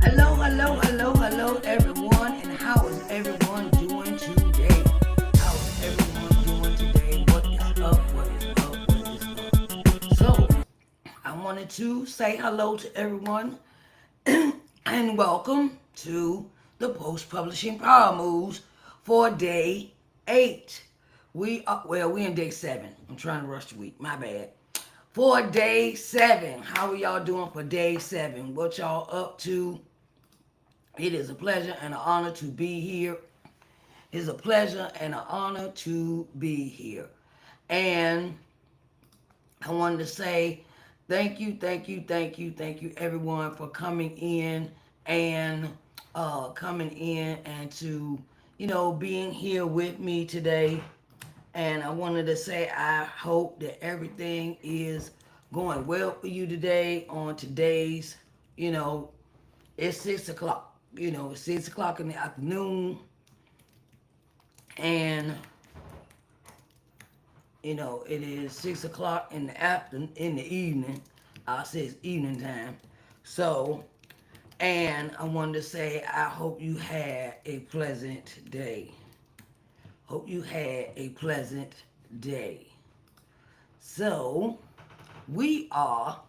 Hello, hello, hello, hello, everyone, and how is everyone doing today? How is everyone doing today? What is up? What is up? What is up? So, I wanted to say hello to everyone and welcome to the Post Publishing Power Moves for day 8. We in day 7. I'm trying to rush the week. My bad. For day 7, how are y'all doing for day 7? What y'all up to? It is a pleasure and an honor to be here. It is a pleasure and an honor to be here. And I wanted to say thank you, everyone, for coming in and to, being here with me today. And I wanted to say I hope that everything is going well for you today on today's, it's 6 o'clock. It's 6 o'clock in the afternoon. And, it is 6 o'clock in the evening. I say it's evening time. So, and I wanted to say I hope you had a pleasant day. Hope you had a pleasant day. So, we are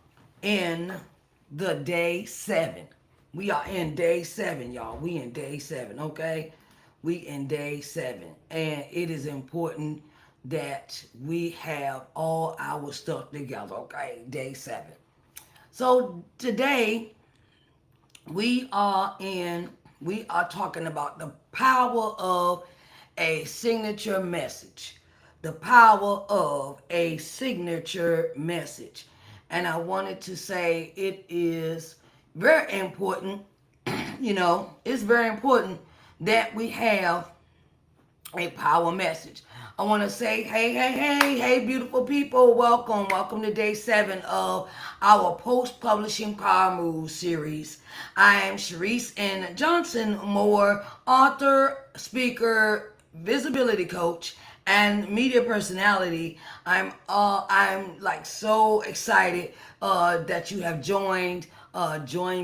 in the day 7. We are in day 7, y'all. We in day 7, okay? We in day 7. And it is important that we have all our stuff together, okay? Day 7. So today we are talking about the power of a signature message. The power of a signature message. And I wanted to say it is very important, it's very important that we have a power message. I want to say, hey, beautiful people, welcome to day 7 of our post-publishing Power Move series. I am Sharice N. Johnson Moore, author, speaker, visibility coach, and media personality. I'm like so excited that you have joined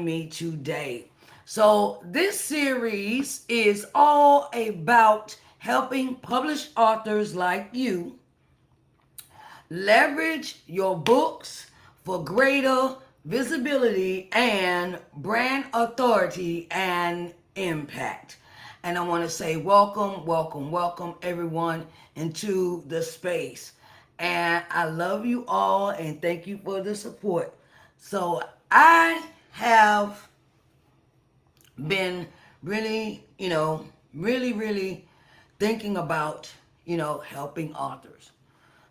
me today. So this series is all about helping published authors like you leverage your books for greater visibility and brand authority and impact. And I want to say welcome everyone into the space. And I love you all and thank you for the support. So I have been really, really thinking about, helping authors.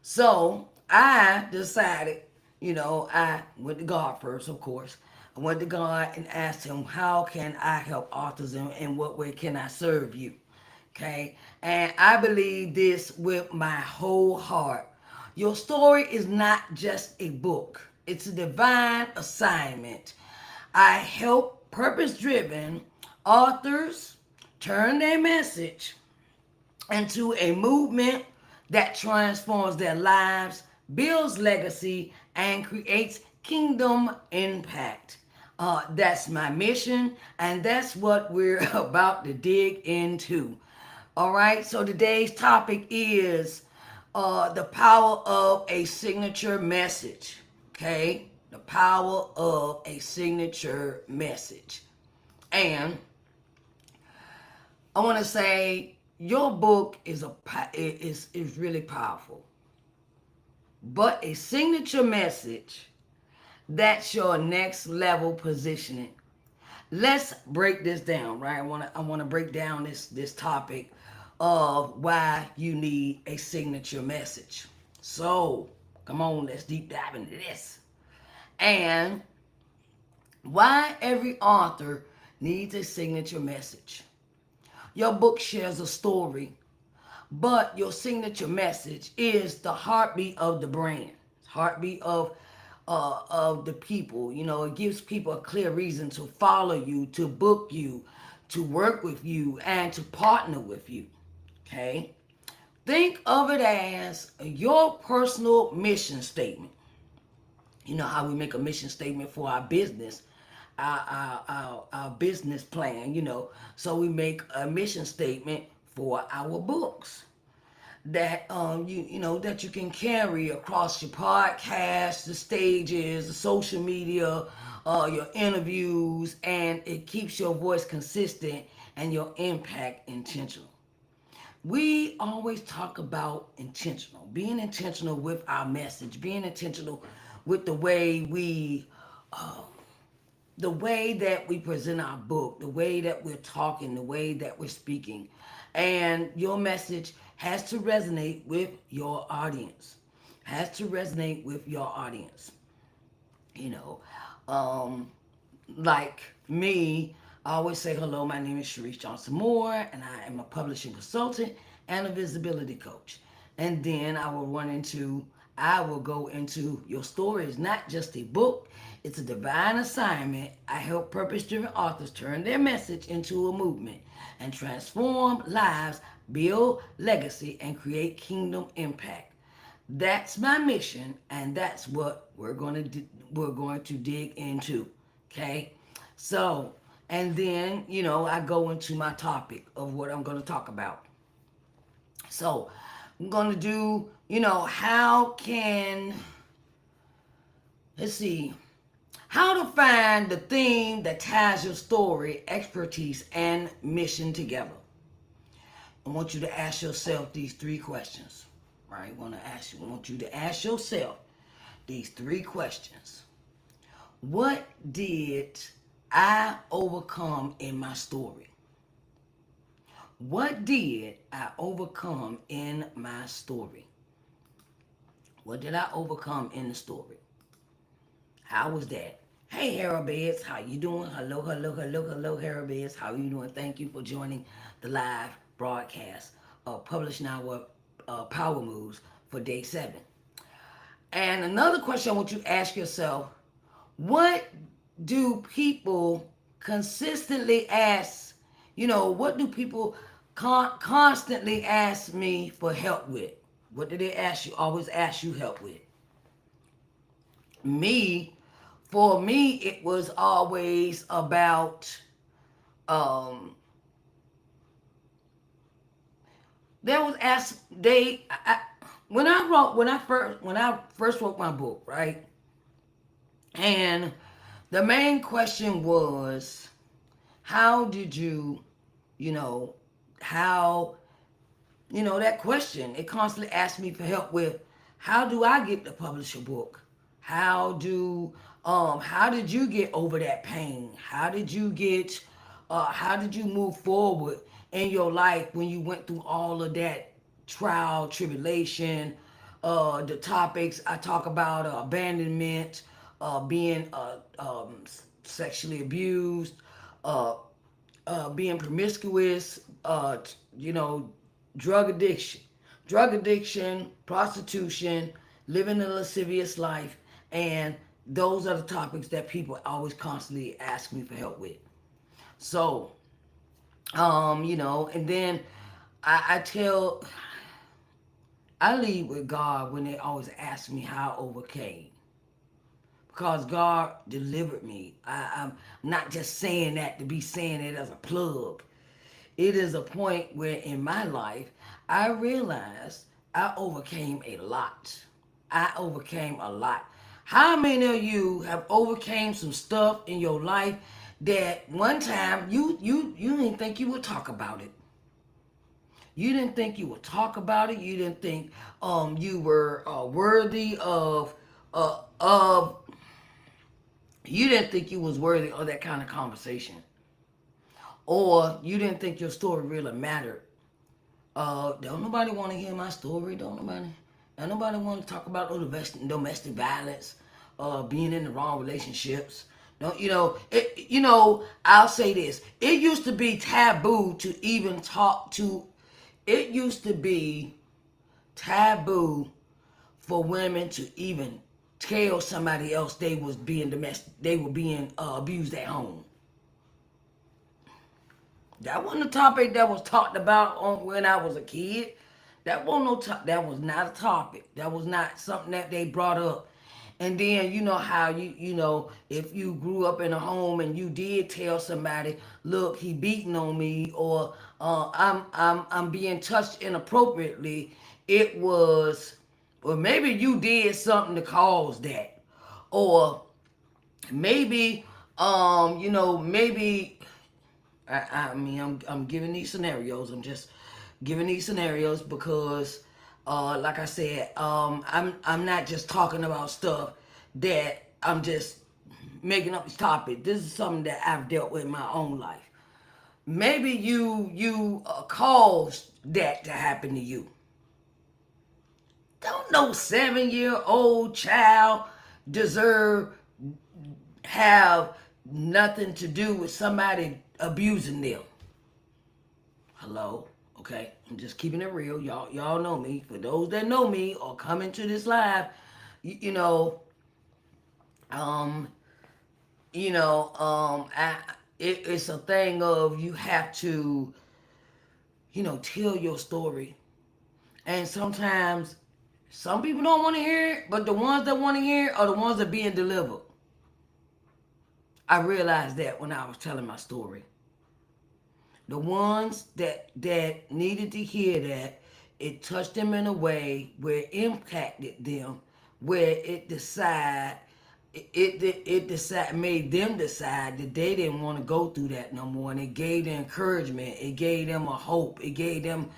So I decided, I went to God first, of course. I went to God and asked him, how can I help authors and in what way can I serve you? Okay. And I believe this with my whole heart. Your story is not just a book. It's a divine assignment. I help purpose-driven authors turn their message into a movement that transforms their lives, builds legacy, and creates kingdom impact. That's my mission, and that's what we're about to dig into. All right, so today's topic is the power of a signature message. Okay, the power of a signature message. And I want to say your book is really powerful. But a signature message, that's your next level positioning. Let's break this down, right? I want to break down this topic of why you need a signature message. So, come on, let's deep dive into this. And why every author needs a signature message. Your book shares a story, but your signature message is the heartbeat of the brand, heartbeat of the people. It gives people a clear reason to follow you, to book you, to work with you, and to partner with you. Okay? Think of it as your personal mission statement. You know how we make a mission statement for our business. our business plan, so we make a mission statement for our books that that you can carry across your podcast, the stages, the social media, your interviews, and it keeps your voice consistent and your impact intentional. We always talk about intentional, being intentional with our message, being intentional with the way that we present our book, the way that we're talking, the way that we're speaking. And your message has to resonate with your audience. Has to resonate with your audience. You know, um, like me, I always say hello. My name is Sharice Johnson Moore, and I am a publishing consultant and a visibility coach. And then I will go into your story is not just a book; it's a divine assignment. I help purpose-driven authors turn their message into a movement and transform lives, build legacy, and create kingdom impact. That's my mission, and that's what we're going to dig into. Okay, so and then I go into my topic of what I'm going to talk about. So I'm going to do how can let's see how to find the theme that ties your story, expertise, and mission together. I want you to ask yourself these three questions. Right? I want you to ask yourself these three questions. What did I overcome in my story? What did I overcome in my story? What did I overcome in the story? How was that? Hey, Harabeds, how you doing? Hello, hello, hello, hello, Harabeds. How you doing? Thank you for joining the live broadcast of Publishing Our Power Moves for day 7. And another question I want you to ask yourself, what do people consistently ask, what do people constantly ask me for help with? What do they always ask you help with? Me, for me, it was always about, um, there was ask, when I first wrote my book, right? And the main question was, how did you, you know, how, that question, it constantly asked me for help with, how do I get to publish a book? How did you get over that pain? How did you move forward in your life when you went through all of that trial, tribulation, the topics I talk about, abandonment, being sexually abused, uh, being promiscuous, drug addiction, prostitution, living a lascivious life, and those are the topics that people always constantly ask me for help with. So, and then I tell, I lead with God when they always ask me how I overcame. Because God delivered me. I'm not just saying that to be saying it as a plug. It is a point where in my life I realized I overcame a lot. I overcame a lot. How many of you have overcame some stuff in your life that one time you didn't think you would talk about it? You didn't think you would talk about it. You didn't think you were worthy of. You didn't think you was worthy of that kind of conversation, or you didn't think your story really mattered. Don't nobody want to hear my story. Don't nobody want to talk about domestic violence, being in the wrong relationships. Don't I'll say this. It used to be taboo to even talk to. It used to be taboo for women to even tell somebody else they were being abused at home. That wasn't a topic that was talked about when I was a kid. That wasn't no that was not a topic. That was not something that they brought up And then you know how you know if you grew up in a home and you did tell somebody, look, he beating on me, or I'm being touched inappropriately. It was, or maybe you did something to cause that, or maybe maybe I mean, I'm giving these scenarios. I'm just giving these scenarios because, like I said, I'm not just talking about stuff that I'm just making up this topic. This is something that I've dealt with in my own life. Maybe you caused that to happen to you. Don't no 7-year-old child deserve have nothing to do with somebody abusing them. Hello, okay. I'm just keeping it real. Y'all know me. For those that know me or coming to this live, you know, um, it's a thing of you have to, tell your story. And sometimes some people don't want to hear it, but the ones that want to hear it are the ones that are being delivered. I realized that when I was telling my story. The ones that needed to hear that, it touched them in a way where it impacted them, where it made them decide that they didn't want to go through that no more, and it gave them encouragement. It gave them a hope. It gave them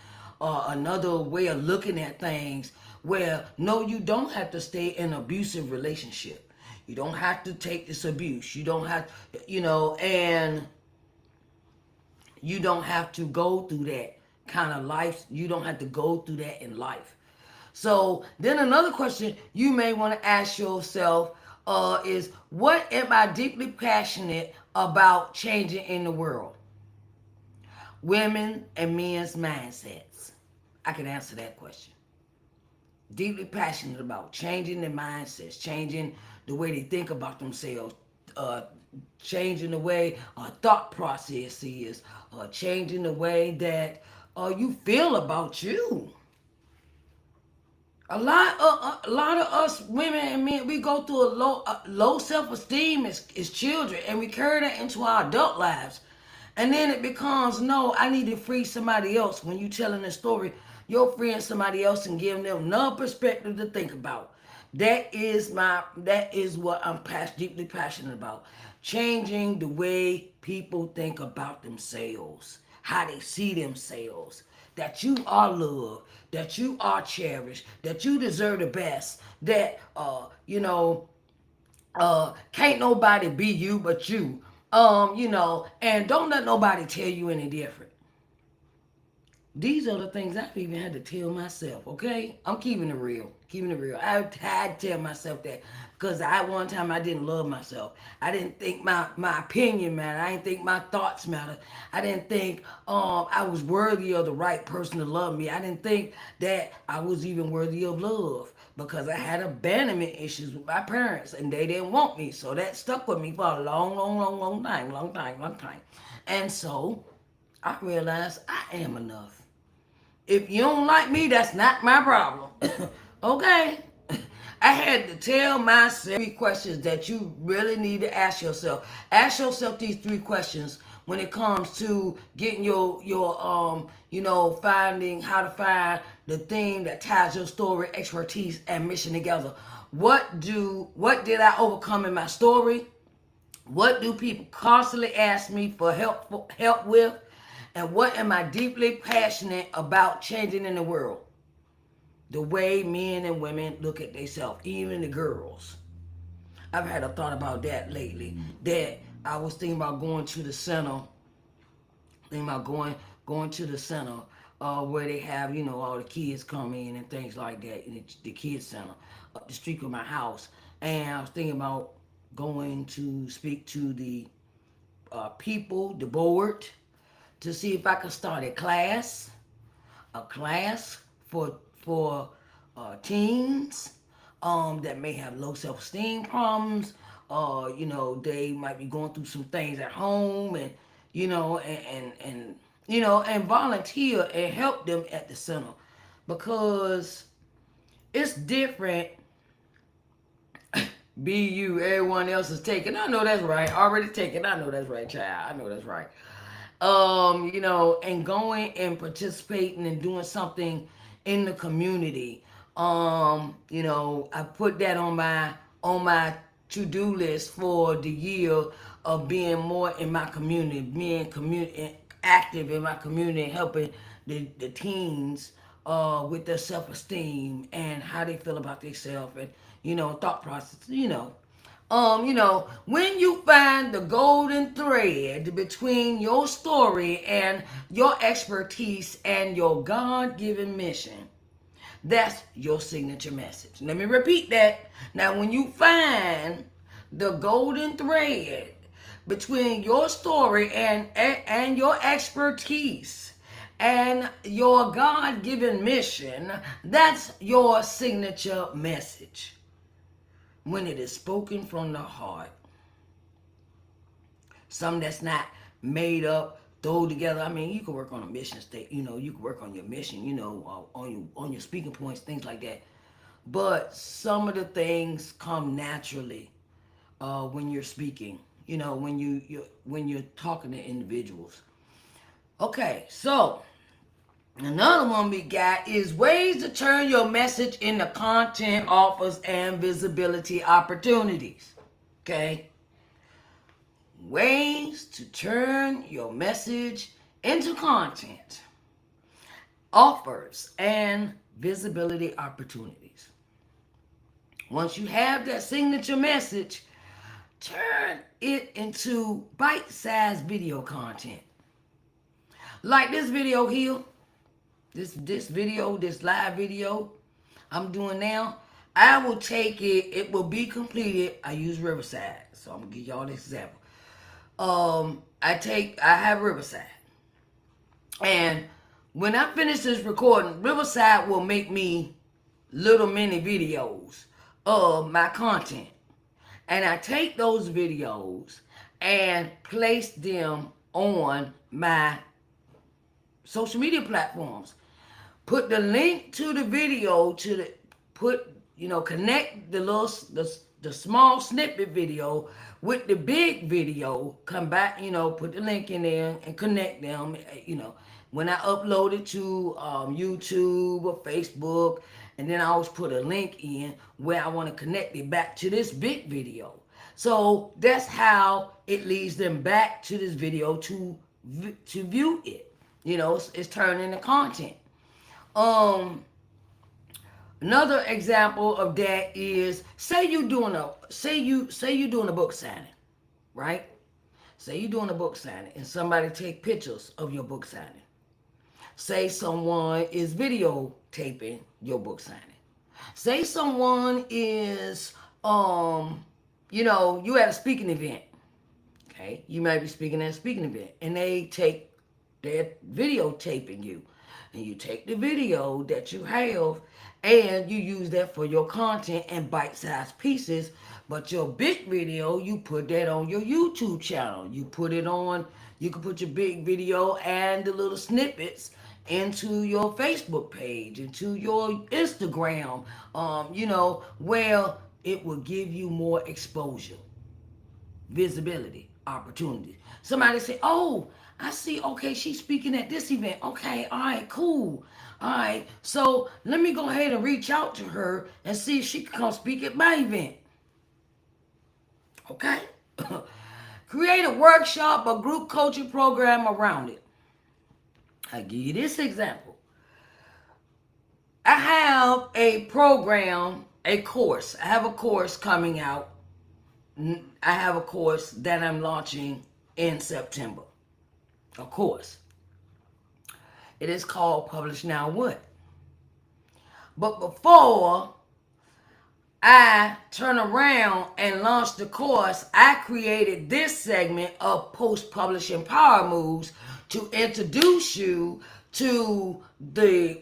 another way of looking at things. Where no, you don't have to stay in an abusive relationship. You don't have to take this abuse. You don't have, and you don't have to go through that kind of life. You don't have to go through that in life. So then another question you may want to ask yourself is, what am I deeply passionate about changing in the world? Women and men's mindsets. I can answer that question. Deeply passionate about changing their mindsets, changing the way they think about themselves, uh, changing the way thought process is, changing the way that you feel about you. A lot of us women and men, we go through a low self esteem as children, and we carry that into our adult lives. And then it becomes, no, I need to free somebody else. When you telling a story, you're freeing somebody else and giving them another perspective to think about. That is what I'm deeply passionate about. Changing the way people think about themselves, how they see themselves, that you are loved, that you are cherished, that you deserve the best, that can't nobody be you but you. And don't let nobody tell you any different. These are the things I've even had to tell myself, okay? I'm keeping it real. Keeping it real. I had to tell myself that because one time I didn't love myself. I didn't think my opinion mattered. I didn't think my thoughts mattered. I didn't think I was worthy of the right person to love me. I didn't think that I was even worthy of love because I had abandonment issues with my parents and they didn't want me. So that stuck with me for a long, long, long, long time. And so I realized I am enough. If you don't like me, that's not my problem. Okay? I had to tell myself 3 questions that you really need to ask yourself. Ask yourself these 3 questions when it comes to getting finding how to find the thing that ties your story, expertise, and mission together. What did I overcome in my story? What do people constantly ask me for help with? And what am I deeply passionate about changing in the world? The way men and women look at themselves, even the girls. I've had a thought about that lately. That I was thinking about going to the center, thinking about going to the center where they have, all the kids come in and things like that, in the kids center up the street from my house. And I was thinking about going to speak to the people, the board, to see if I could start a class for teens that may have low self-esteem problems. They might be going through some things at home, and and volunteer and help them at the center, because it's different Be you. Everyone else is taken. I know that's right. Already taken. I know that's right, child. I know that's right. And going and participating and doing something in the community. I put that on my to-do list for the year of being more in my community, being community active in my community, helping the teens with their self-esteem and how they feel about themselves and thought process. When you find the golden thread between your story and your expertise and your God-given mission, that's your signature message. Let me repeat that. Now, when you find the golden thread between your story and your expertise and your God-given mission, that's your signature message. When it is spoken from the heart, something that's not made up, throw together. I mean, you can work on a mission state. You can work on your mission. On your speaking points, things like that. But some of the things come naturally when you're speaking. When you're talking to individuals. Okay, so another one we got is ways to turn your message into content offers and visibility opportunities. Okay. Ways to turn your message into content, offers, and visibility opportunities. Once you have that signature message, turn it into bite-sized video content. Like this video here, this live video I'm doing now, I will take it, it will be completed. I use Riverside, so I'm gonna give y'all this example. I have Riverside. And when I finish this recording, Riverside will make me little mini videos of my content. And I take those videos and place them on my social media platforms. Put the link to the video connect the small snippet video with the big video, come back, put the link in there and connect them, when I upload it to YouTube or Facebook, and then I always put a link in where I want to connect it back to this big video. So that's how it leads them back to this video to view it. It's turned into content. Another example of that is say you're doing a book signing, right? Say you're doing a book signing and somebody take pictures of your book signing. Say someone is videotaping your book signing. Say someone is you at a speaking event. Okay, you might be speaking at a speaking event and they're videotaping you. And you take the video that you have and you use that for your content and bite-sized pieces. But your big video, you put that on your YouTube channel. You can put your big video and the little snippets into your Facebook page, into your Instagram, where it will give you more exposure, visibility, opportunities. Somebody say, oh, I see, okay, she's speaking at this event. Okay, all right, cool. All right, so let me go ahead and reach out to her and see if she can come speak at my event. Okay? Create a workshop or group coaching program around it. I'll give you this example. I have a program, a course. I have a course coming out. I have a course that I'm launching in September. A course. It is called Publish Now What? But before I turn around and launch the course, I created this segment of post-publishing power moves to introduce you to the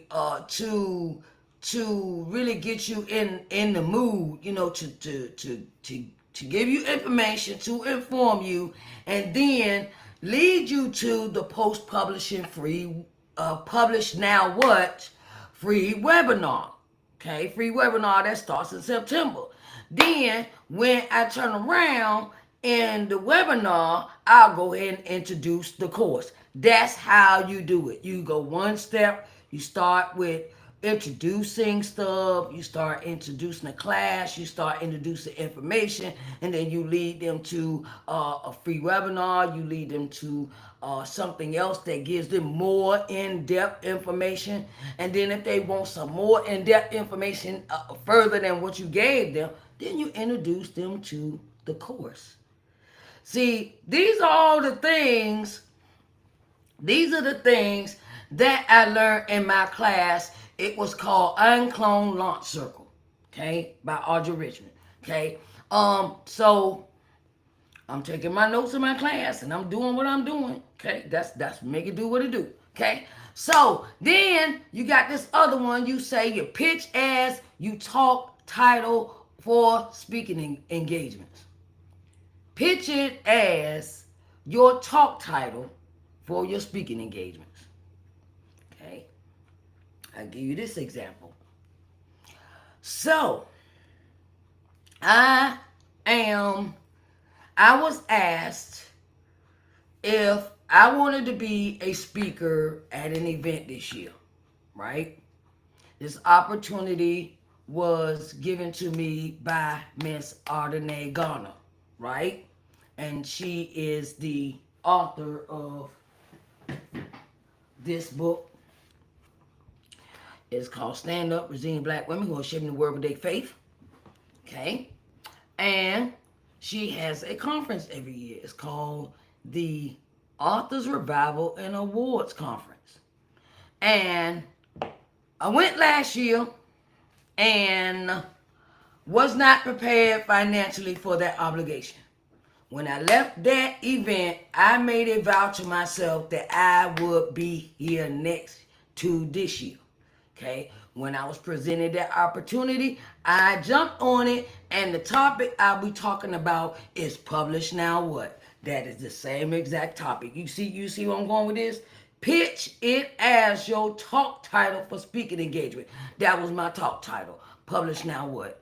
to really get you in the mood, to give you information, to inform you, and then lead you to the post-publishing free Publish Now What free webinar. Okay, free webinar that starts in September. Then when I turn around in the webinar, I'll go ahead and introduce the course. That's how you do it. You go one step, you start with introducing stuff, you start introducing a class, you start introducing information, and then you lead them to a free webinar, you lead them to something else that gives them more in-depth information. And then if they want some more in-depth information further than what you gave them, then you introduce them to the course. See, these are the things that I learned in my class. It was called Unclone Launch Circle, okay, by Audrey Richmond. Okay. So I'm taking my notes in my class and I'm doing what I'm doing. Okay, that's make it do what it do. Okay. So then you got this other one. You say your pitch as you talk title for speaking engagements. Pitch it as your talk title for your speaking engagements. Okay. I'll give you this example. So I am I was asked if I wanted to be a speaker at an event this year, right? This opportunity was given to me by Miss Ardenae Garner, right? And she is the author of this book. It's called Stand Up, Resilient Black Women Who Are Shaping the World with Their Faith. Okay? And she has a conference every year. It's called the Authors Revival and Awards Conference. And I went last year and was not prepared financially for that obligation. When I left that event, I made a vow to myself that I would be here next to this year. Okay? When I was presented that opportunity, I jumped on it, and the topic I'll be talking about is Publish Now What? That is the same exact topic. You see where I'm going with this? Pitch it as your talk title for speaking engagement. That was my talk title. Publish Now What?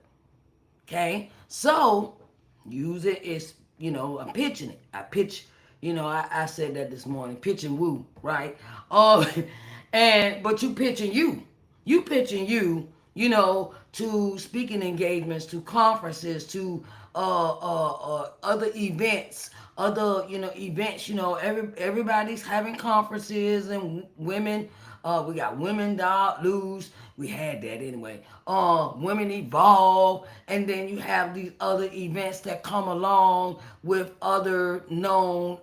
Okay? So, use it as, I'm pitching it. I pitch, I said that this morning, pitch and woo, right? But you pitching you. You pitching to speaking engagements, to conferences, to other events, everybody's having conferences and women. We got Women Dot Lose. We had that anyway. Women Evolve, and then you have these other events that come along with other known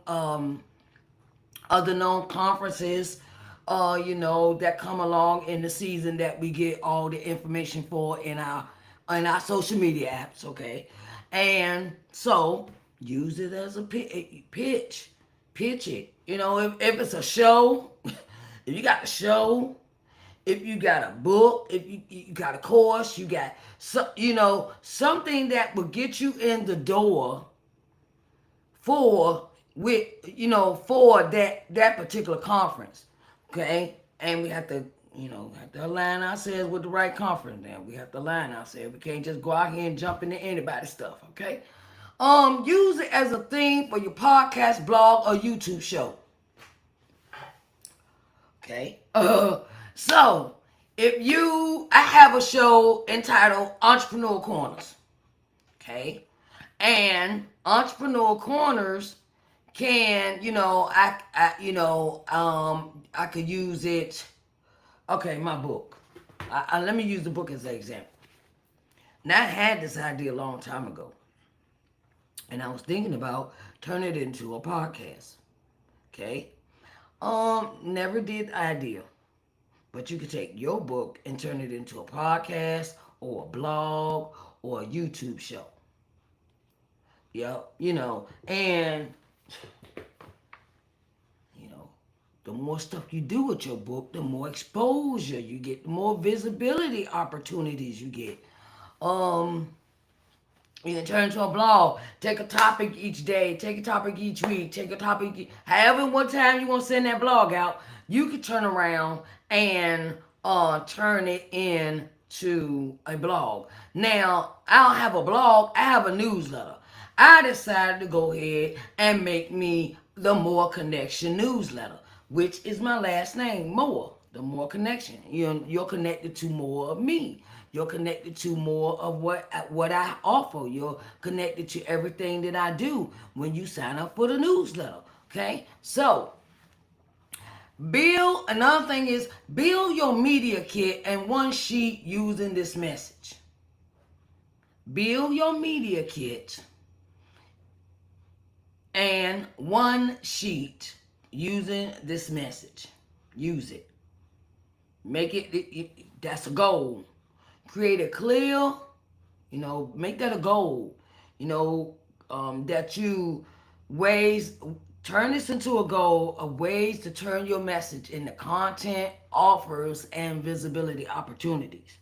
conferences, that come along in the season that we get all the information for in our social media apps, okay? And so use it as a pitch it. If it's a show, if you got a show, if you got a book, if you got a course, you got something that will get you in the door for that particular conference. Okay? And we have to align ourselves with the right conference. Then we have to align ourselves. We can't just go out here and jump into anybody's stuff, okay? Use it as a theme for your podcast, blog, or YouTube show. Okay? So I have a show entitled Entrepreneur Corners. Okay? And Entrepreneur Corners can, I could use it. Okay, my book. Let me use the book as an example. Now, I had this idea a long time ago, and I was thinking about turning it into a podcast. Okay, never did the idea, but you could take your book and turn it into a podcast or a blog or a YouTube show. Yep, and the more stuff you do with your book, the more exposure you get, the more visibility opportunities you get. You can turn into a blog. Take a topic each day. Take a topic each week. Take a topic. However, one time you want to send that blog out, you can turn around and turn it in to a blog. Now, I don't have a blog, I have a newsletter. I decided to go ahead and make me the More Connection newsletter, which is my last name, More. The More Connection. You're connected to more of me. You're connected to more of what I offer. You're connected to everything that I do when you sign up for the newsletter. Okay? So, another thing is build your media kit and one sheet using this message. Build your media kit and one sheet using this message. Use it. Make that's a goal. Create a clear, make that a goal. That you ways turn this into a goal of ways to turn your message into content, offers, and visibility opportunities.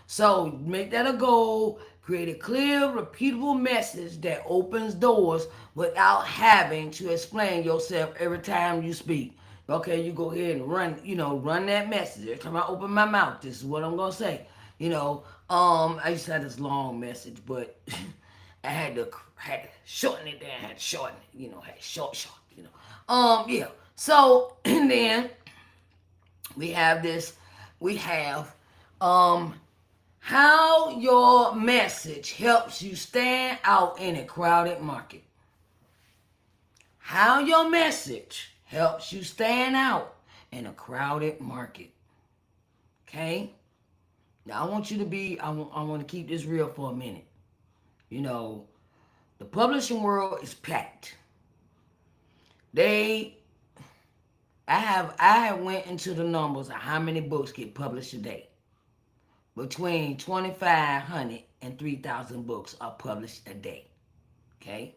So make that a goal. Create a clear, repeatable message that opens doors without having to explain yourself every time you speak. Okay, you go ahead and run that message. Every time I open my mouth, this is what I'm gonna say. I used to have this long message, but I had to shorten it down. Had to shorten it. Had to short. Yeah. So and then we have this. We have um how your message helps you stand out in a crowded market. How your message helps you stand out in a crowded market. Okay? Now I want you to I want to keep this real for a minute. The publishing world is packed. They I have went into the numbers of how many books get published a day. Between 2,500 and 3,000 books are published a day. Okay?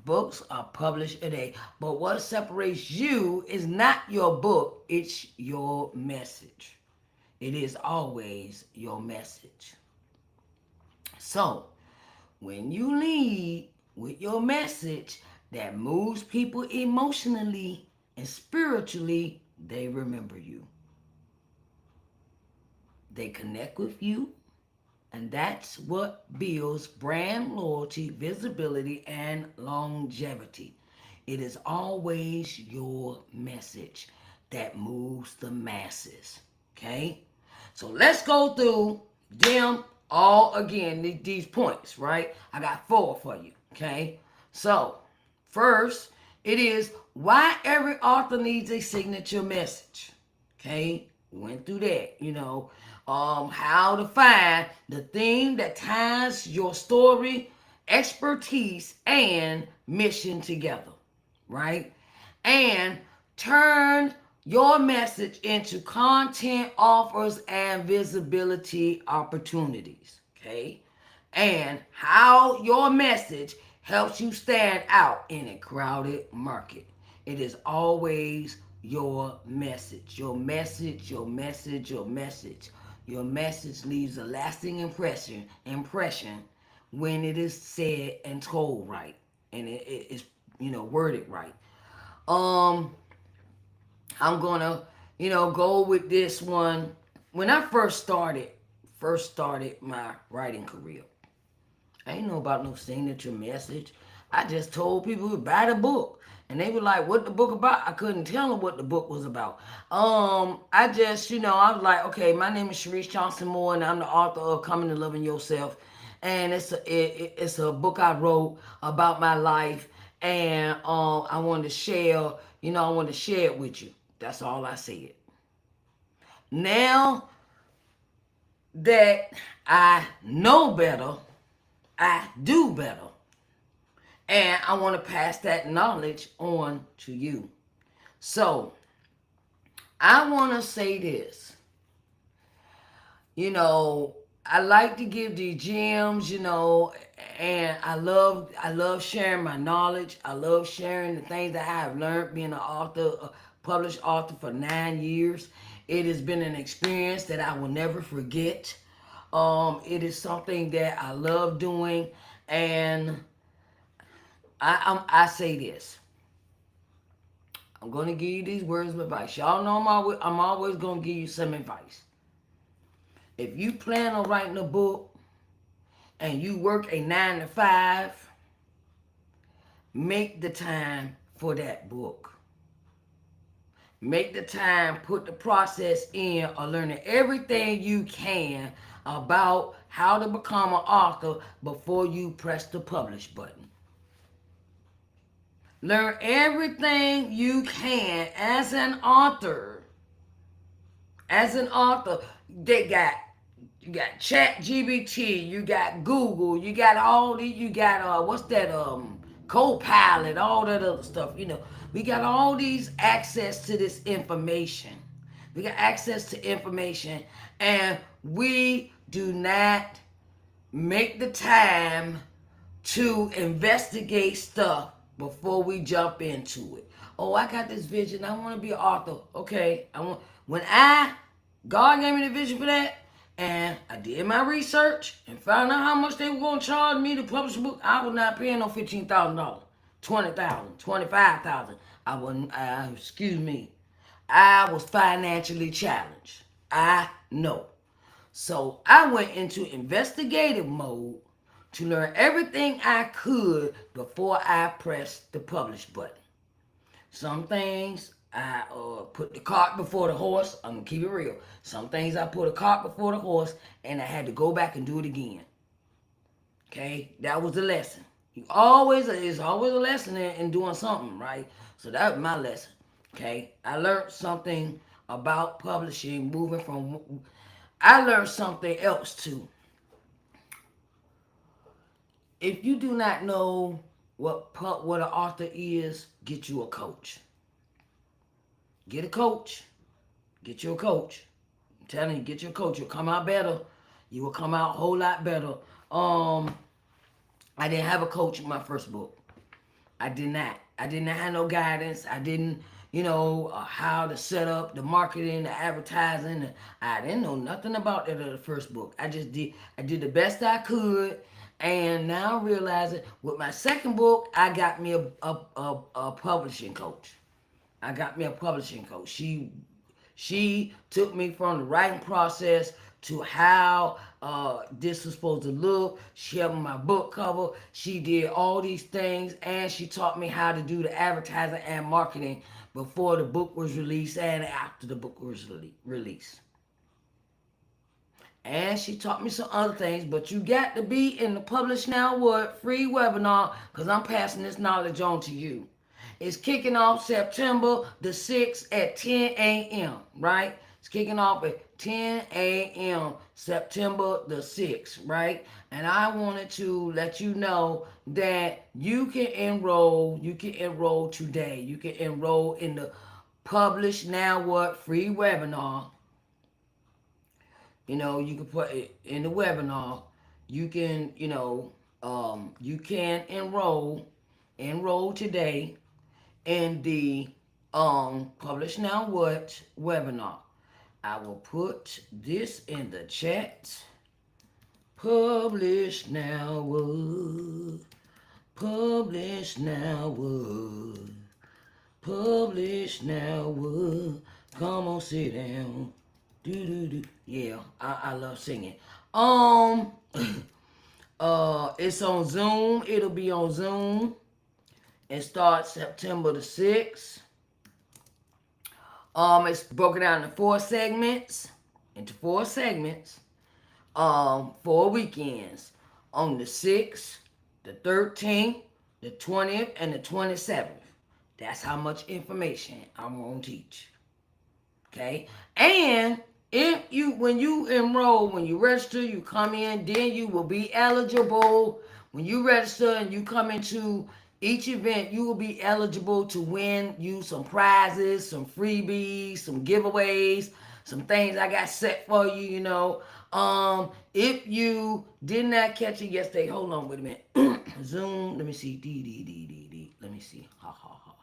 Books are published a day. But what separates you is not your book, it's your message. It is always your message. So, when you lead with your message that moves people emotionally and spiritually, they remember you. They connect with you, and that's what builds brand loyalty, visibility, and longevity. It is always your message that moves the masses. Okay? So let's go through them all again, these points, right? I got 4 for you. Okay? So, first, it is why every author needs a signature message. Okay? Went through that, how to find the thing that ties your story, expertise, and mission together, right? And turn your message into content offers and visibility opportunities, okay? And how your message helps you stand out in a crowded market. It is always your message. Your message, your message, your message. Your message leaves a lasting impression when it is said and told right. And it is, worded right. Um, I'm gonna, go with this one. When I first started my writing career, I ain't know about no signature message. I just told people to buy the book. And they were like, what the book about? I couldn't tell them what the book was about. I just, I was like, okay, my name is Sharice Johnson Moore, and I'm the author of Coming to Loving Yourself. And it's a book I wrote about my life. And I wanted to share, I wanted to share it with you. That's all I said. Now that I know better, I do better. And I want to pass that knowledge on to you. So, I want to say this. I like to give these gems, and I love sharing my knowledge. I love sharing the things that I have learned being an author, a published author for 9 years. It has been an experience that I will never forget. It is something that I love doing, and I say this. I'm going to give you these words of advice. Y'all know I'm always going to give you some advice. If you plan on writing a book and you work a 9 to 5, make the time for that book. Make the time, put the process in of learning everything you can about how to become an author before you press the publish button. Learn everything you can as an author. As an author, they got you got Chat GBT, you got Google, you got all these, you got what's that Copilot, all that other stuff. We got all these access to this information. We got access to information, and we do not make the time to investigate stuff before we jump into it. Oh, I got this vision. I want to be an author. Okay, God gave me the vision for that, and I did my research and found out how much they were going to charge me to publish a book. I was not paying no $15,000, $20,000, $25,000. I wasn't. Excuse me. I was financially challenged. I know. So I went into investigative mode to learn everything I could before I pressed the publish button. Some things I put the cart before the horse. I'm gonna keep it real. Some things I put a cart before the horse, and I had to go back and do it again. Okay, that was the lesson. It's always a lesson in doing something, right? So that was my lesson. Okay, I learned something about publishing, moving from. I learned something else too. If you do not know what an author is, get you a coach. Get a coach. Get you a coach. I'm telling you, get your coach. You'll come out better. You will come out a whole lot better. I didn't have a coach in my first book. I did not. I did not have no guidance. I didn't, how to set up the marketing, the advertising. I didn't know nothing about that in the first book. I did the best I could. And now realizing with my second book, I got me a publishing coach. I got me a publishing coach. She took me from the writing process to how this was supposed to look. She helped me my book cover. She did all these things, and she taught me how to do the advertising and marketing before the book was released and after the book was released. And she taught me some other things, but you got to be in the Publish Now What free webinar because I'm passing this knowledge on to you. It's kicking off September the 6th at 10 a.m., right? It's kicking off at 10 a.m. September the 6th, right? And I wanted to let you know that you can enroll today. You can enroll in the Publish Now What free webinar. You can put it in the webinar. You can, you can enroll today in the Publish Now What webinar. I will put this in the chat. Publish Now What. Publish Now What. Publish Now What. Come on, sit down. Do. Yeah, I love singing. It's on Zoom. It'll be on Zoom. It starts September the 6th. It's broken down into four segments. 4 weekends. On the 6th, the 13th, the 20th, and the 27th. That's how much information I'm gonna teach. Okay? And when you register, you come in, then you will be eligible. When you register and you come into each event, you will be eligible to win you some prizes, some freebies, some giveaways, some things I got set for you, If you did not catch it yesterday, hold on, wait a minute. Zoom, let me see. D. Let me see. Ha ha ha.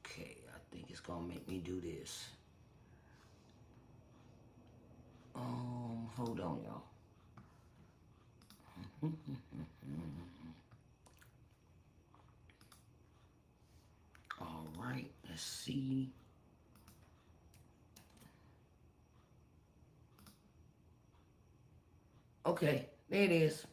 Okay, I think it's gonna make me do this. Hold on, y'all. right, let's see. Okay, there it is.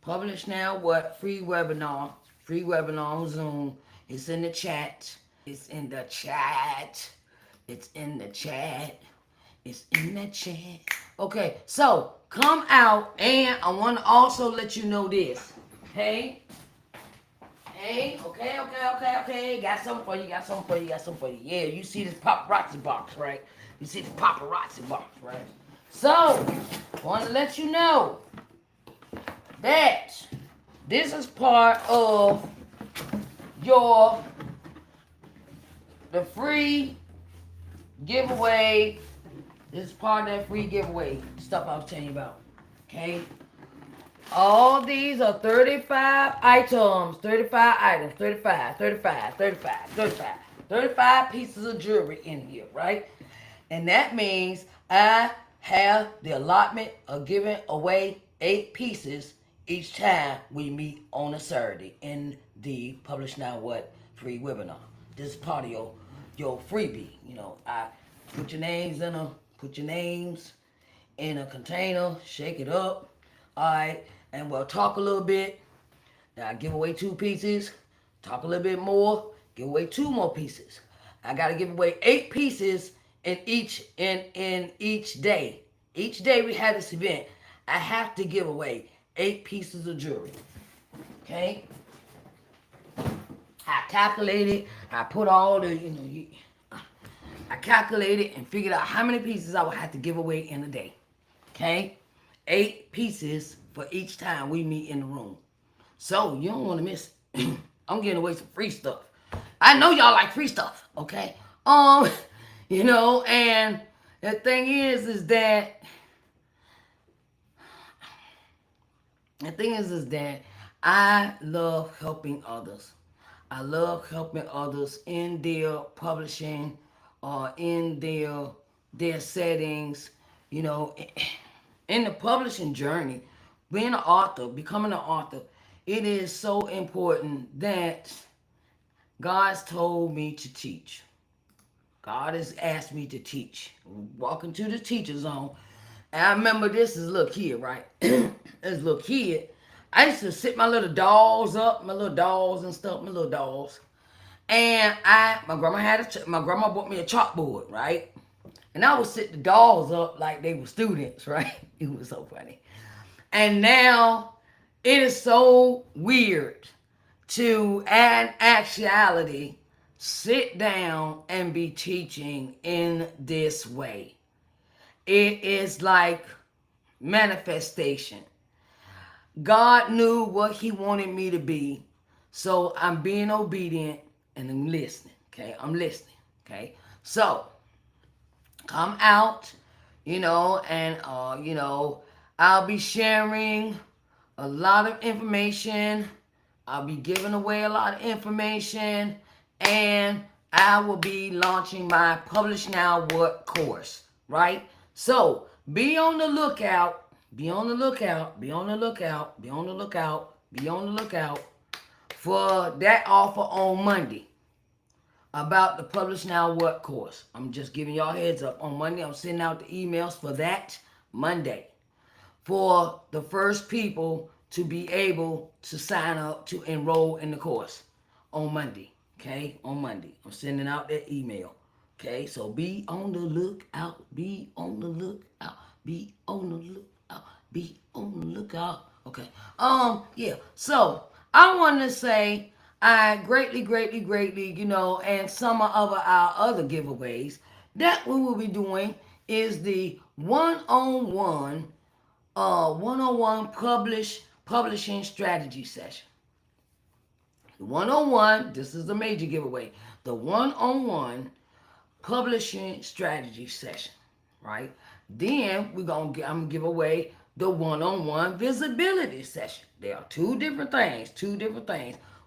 Publish now what? Free webinar. Free webinar on Zoom. It's in the chat. It's in the chat. It's in the chat. It's in the chat. Okay, so come out, and I want to also let you know this. Hey, okay. Got something for you, got something for you, got something for you. Yeah, you see this paparazzi box, right? You see this paparazzi box, right? So, I want to let you know that this is part of your the free giveaway. This is part of that free giveaway stuff I was telling you about. Okay? All these are 35 items. 35 items. 35 pieces of jewelry in here, right? And that means I have the allotment of giving away 8 pieces each time we meet on a Saturday in the Publish Now What free webinar. This is part of your freebie. You know, I put your names in a container, shake it up, all right, and we'll talk a little bit. Now I give away 2 pieces, talk a little bit more, give away 2 more pieces. I gotta give away 8 pieces in each day. Each day we have this event, I have to give away 8 pieces of jewelry. Okay? I calculated, I put all the, I calculated and figured out how many pieces I would have to give away in a day. Okay? 8 pieces for each time we meet in the room. So you don't want to miss it. I'm giving away some free stuff. I know y'all like free stuff, okay? And the thing is that I love helping others. I love helping others in their publishing or in their settings, you know, in the publishing journey. Being an author, becoming an author, it is so important that God's told me to teach. God has asked me to teach. Walking to the teacher zone. And I remember this as a little kid, right? As a little kid, I used to sit my little dolls up, my little dolls and stuff, my little dolls. And my grandma bought me a chalkboard, right? And I would sit the dolls up like they were students, right? It was so funny. And now it is so weird to, in actuality, sit down and be teaching in this way. It is like manifestation. God knew what he wanted me to be, so I'm being obedient and I'm listening. Okay, I'm listening. Okay, so come out, and I'll be sharing a lot of information. I'll be giving away a lot of information, and I will be launching my Publish Now What course, right? So be on the lookout. Be on the lookout. Be on the lookout. Be on the lookout. Be on the lookout for that offer on Monday about the Publish Now What course. I'm just giving y'all heads up. On Monday, I'm sending out the emails for that Monday for the first people to be able to sign up to enroll in the course on Monday. Okay, on Monday. I'm sending out that email. Okay, so be on the lookout. Be on the lookout. Be on the lookout. Be on the lookout. Okay. Yeah. So I want to say I greatly, and some of our other giveaways that we will be doing is the one-on-one publishing strategy session. The one-on-one, this is the major giveaway. The one-on-one publishing strategy session, right? Then I'm gonna give away the one-on-one visibility session. There are 2 different things.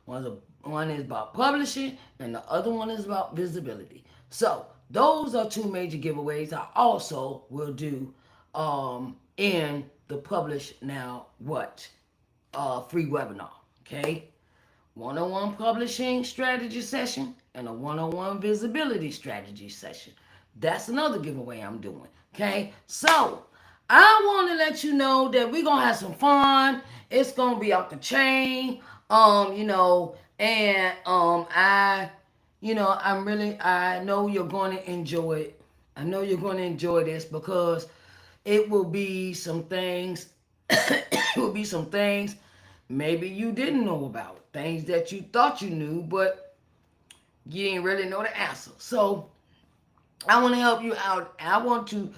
One is about publishing, and the other one is about visibility. So those are 2 major giveaways. I also will do in the Publish Now What free webinar. Okay. one-on-one publishing strategy session, and a one-on-one visibility strategy session. That's another giveaway I'm doing. Okay, so I want to let you know that we're gonna have some fun. It's gonna be off the chain. And I know you're going to enjoy it. I know you're going to enjoy this because it will be some things. It will be some things maybe you didn't know about, things that you thought you knew, but you didn't really know the answer. So I want to help you out. I want to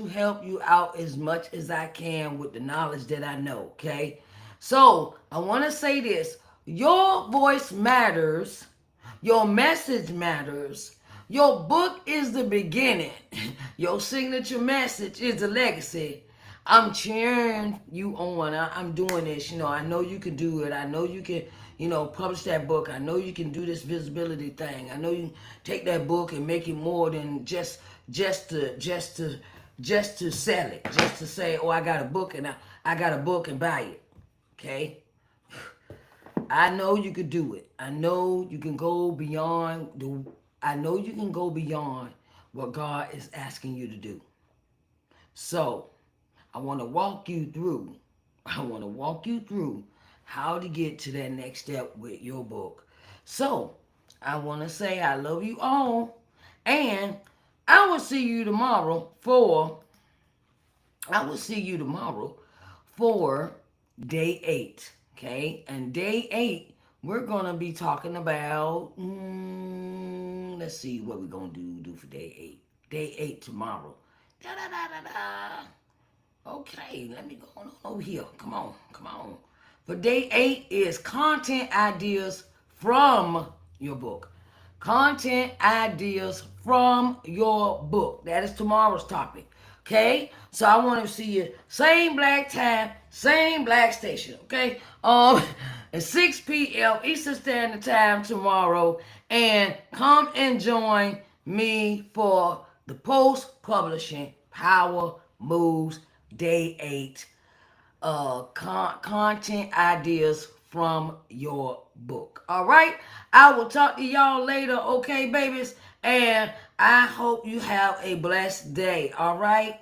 help you out as much as I can with the knowledge that I know, okay? So, I want to say this. Your voice matters. Your message matters. Your book is the beginning. Your signature message is the legacy. I'm cheering you on. I'm doing this. I know you can do it. I know you can, publish that book. I know you can do this visibility thing. I know you can take that book and make it more than just to sell it. Just to say, oh, I got a book and I got a book and buy it. Okay? I know you could do it. I know you can go beyond the I know you can go beyond what God is asking you to do. So, I want to walk you through. I want to walk you through how to get to that next step with your book. So, I want to say I love you all, and I will see you tomorrow for I will see you tomorrow for day 8. Okay, and day 8 we're gonna be talking about. Let's see what we're gonna do for day 8. Day 8 tomorrow. Da da da da da. Okay, let me go on over here. Come on, come on. For day 8 is content ideas from your book. Content ideas from your book. That is tomorrow's topic. Okay? So I want to see you same black time, same black station. Okay? At 6 p.m. Eastern Standard Time tomorrow. And come and join me for the post publishing Power Moves Day 8 content ideas from your book. All right? I will talk to y'all later, okay, babies? And I hope you have a blessed day. All right?